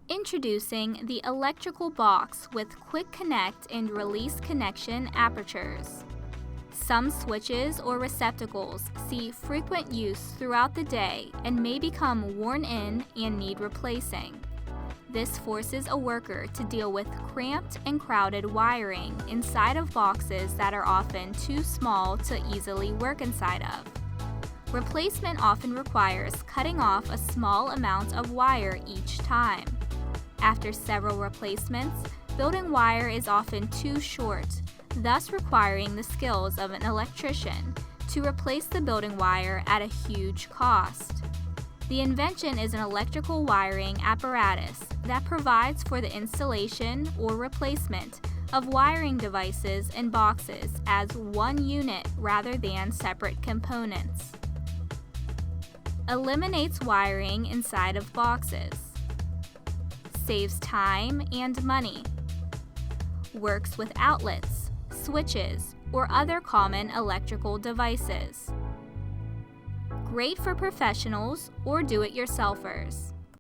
Introducing the electrical box with quick connect and release connection apertures. Some switches or receptacles see frequent use throughout the day and may become worn in and need replacing. This forces a worker to deal with cramped and crowded wiring inside of boxes that are often too small to easily work inside of. Replacement often requires cutting off a small amount of wire each time. After several replacements, building wire is often too short, thus requiring the skills of an electrician to replace the building wire at a huge cost. The invention is an electrical wiring apparatus that provides for the installation or replacement of wiring devices in boxes as one unit rather than separate components. Eliminates wiring inside of boxes. Saves time and money. Works with outlets, switches, or other common electrical devices. Great for professionals or do-it-yourselfers.